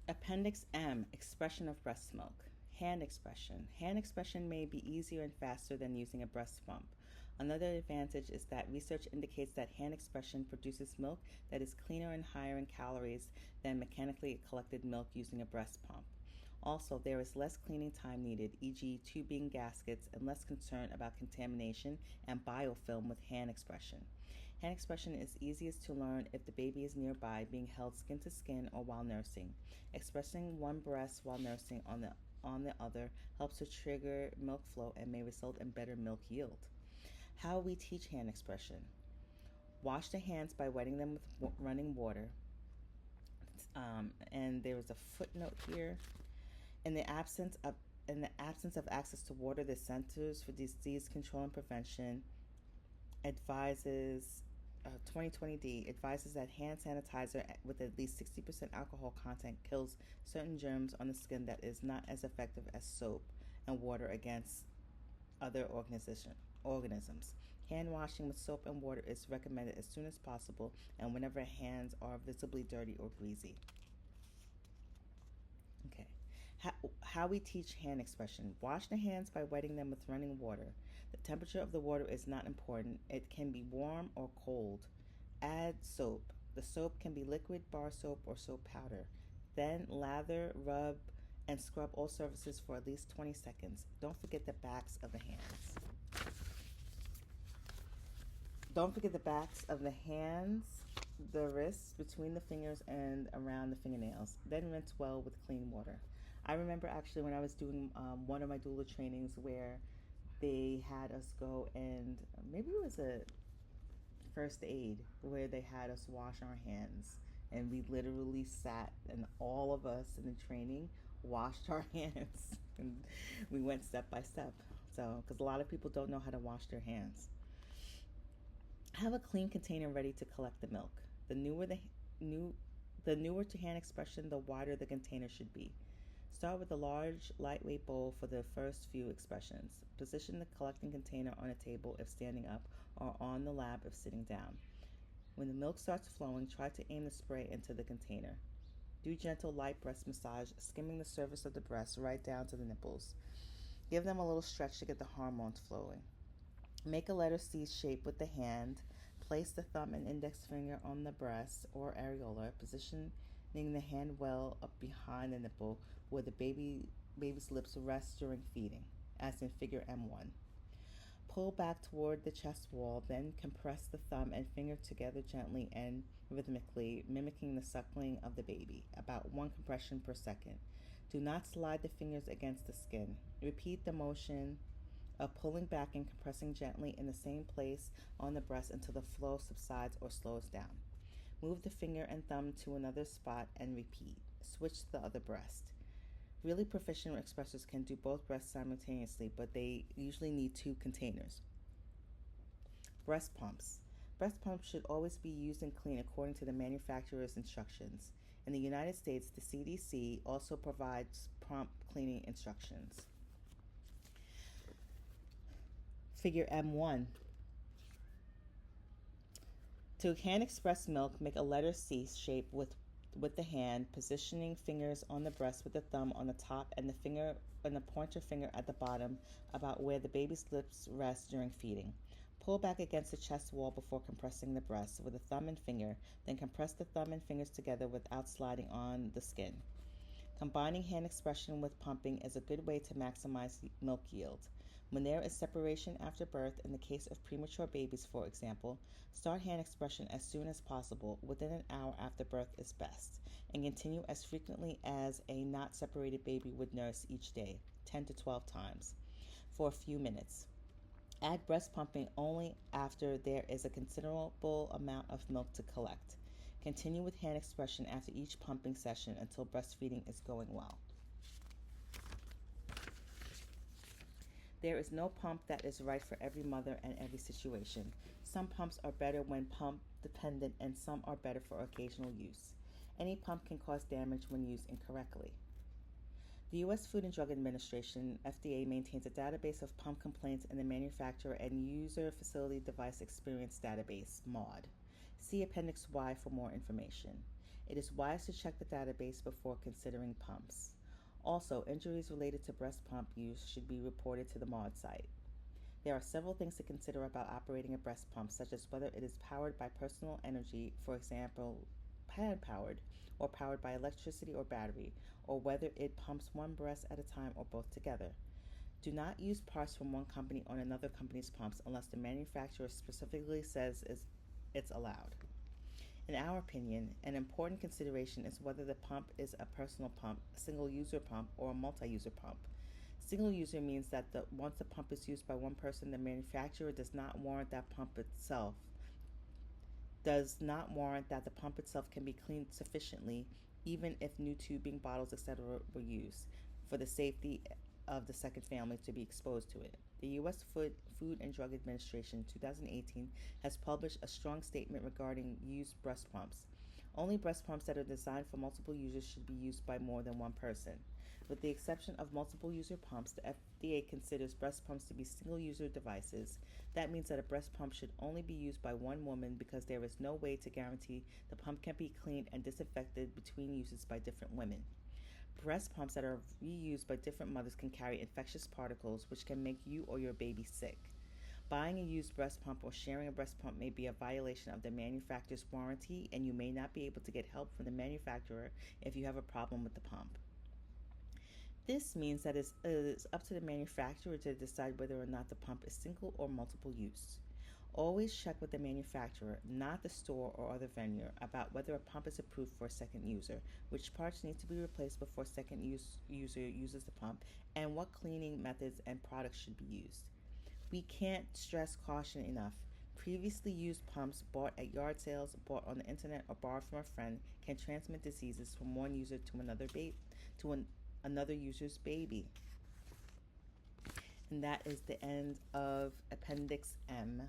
Appendix M, expression of breast milk. Hand expression. Hand expression may be easier and faster than using a breast pump. Another advantage is that research indicates that hand expression produces milk that is cleaner and higher in calories than mechanically collected milk using a breast pump. Also, there is less cleaning time needed, e.g., tubing, gaskets, and less concern about contamination and biofilm with hand expression. Hand expression is easiest to learn if the baby is nearby, being held skin to skin or while nursing. Expressing one breast while nursing on the other helps to trigger milk flow and may result in better milk yield. How we teach hand expression. Wash the hands by wetting them with running water. And there is a footnote here. In the absence of access to water, the Centers for Disease Control and Prevention advises 2020D advises that hand sanitizer with at least 60% alcohol content kills certain germs on the skin that is not as effective as soap and water against other organisms. Hand washing with soap and water is recommended as soon as possible and whenever hands are visibly dirty or greasy. Okay. How we teach hand expression. Wash the hands by wetting them with running water. The temperature of the water is not important. It can be warm or cold. Add soap. The soap can be liquid bar soap or soap powder. Then lather, rub, and scrub all surfaces for at least 20 seconds. Don't forget the backs of the hands. The wrists, between the fingers, and around the fingernails. Then rinse well with clean water. I remember actually when I was doing one of my doula trainings where they had us go and maybe it was a first aid where they had us wash our hands. And we literally sat and all of us in the training washed our hands. And we went step by step. So, because a lot of people don't know how to wash their hands. Have a clean container ready to collect the milk. The newer to hand expression, the wider the container should be. Start with a large, lightweight bowl for the first few expressions. Position the collecting container on a table if standing up or on the lap if sitting down. When the milk starts flowing, try to aim the spray into the container. Do gentle, light breast massage, skimming the surface of the breast right down to the nipples. Give them a little stretch to get the hormones flowing. Make a letter C shape with the hand. Place the thumb and index finger on the breast or areola, positioning the hand well up behind the nipple where the baby's lips rest during feeding, as in figure M1. Pull back toward the chest wall, then compress the thumb and finger together gently and rhythmically, mimicking the suckling of the baby, about 1 compression per second. Do not slide the fingers against the skin. Repeat the motion of pulling back and compressing gently in the same place on the breast until the flow subsides or slows down. Move the finger and thumb to another spot and repeat. Switch to the other breast. Really proficient expressors can do both breasts simultaneously, but they usually need 2 containers. Breast pumps. Breast pumps should always be used and cleaned according to the manufacturer's instructions. In the United States, the CDC also provides pump cleaning instructions. Figure M1. To hand express milk, make a letter C shape with the hand, positioning fingers on the breast with the thumb on the top and the pointer finger at the bottom, about where the baby's lips rest during feeding. Pull back against the chest wall before compressing the breast with the thumb and finger, then compress the thumb and fingers together without sliding on the skin. Combining hand expression with pumping is a good way to maximize milk yield. When there is separation after birth, in the case of premature babies, for example, start hand expression as soon as possible, within an hour after birth is best, and continue as frequently as a not separated baby would nurse each day, 10 to 12 times, for a few minutes. Add breast pumping only after there is a considerable amount of milk to collect. Continue with hand expression after each pumping session until breastfeeding is going well. There is no pump that is right for every mother and every situation. Some pumps are better when pump dependent and some are better for occasional use. Any pump can cause damage when used incorrectly. The U.S. Food and Drug Administration, FDA, maintains a database of pump complaints in the Manufacturer and User Facility Device Experience Database, MAUD. See Appendix Y for more information. It is wise to check the database before considering pumps. Also, injuries related to breast pump use should be reported to the MAUD site. There are several things to consider about operating a breast pump, such as whether it is powered by personal energy, for example, hand powered, or powered by electricity or battery, or whether it pumps one breast at a time or both together. Do not use parts from one company on another company's pumps unless the manufacturer specifically says it's allowed. In our opinion, an important consideration is whether the pump is a personal pump, a single-user pump, or a multi-user pump. Single user means that once the pump is used by one person, the manufacturer does not warrant that the pump itself can be cleaned sufficiently, even if new tubing, bottles, etc. were used, for the safety of the second family to be exposed to it. The U.S. Food and Drug Administration 2018 has published a strong statement regarding used breast pumps. Only breast pumps that are designed for multiple users should be used by more than one person. With the exception of multiple user pumps, the FDA considers breast pumps to be single user devices. That means that a breast pump should only be used by one woman because there is no way to guarantee the pump can be cleaned and disinfected between uses by different women. Breast pumps that are reused by different mothers can carry infectious particles which can make you or your baby sick. Buying a used breast pump or sharing a breast pump may be a violation of the manufacturer's warranty, and you may not be able to get help from the manufacturer if you have a problem with the pump. This means that it is up to the manufacturer to decide whether or not the pump is single or multiple use. Always check with the manufacturer, not the store or other vendor, about whether a pump is approved for a second user, which parts need to be replaced before second user uses the pump, and what cleaning methods and products should be used. We can't stress caution enough. Previously used pumps bought at yard sales, bought on the internet, or borrowed from a friend can transmit diseases from one user to another user's baby. And that is the end of Appendix M.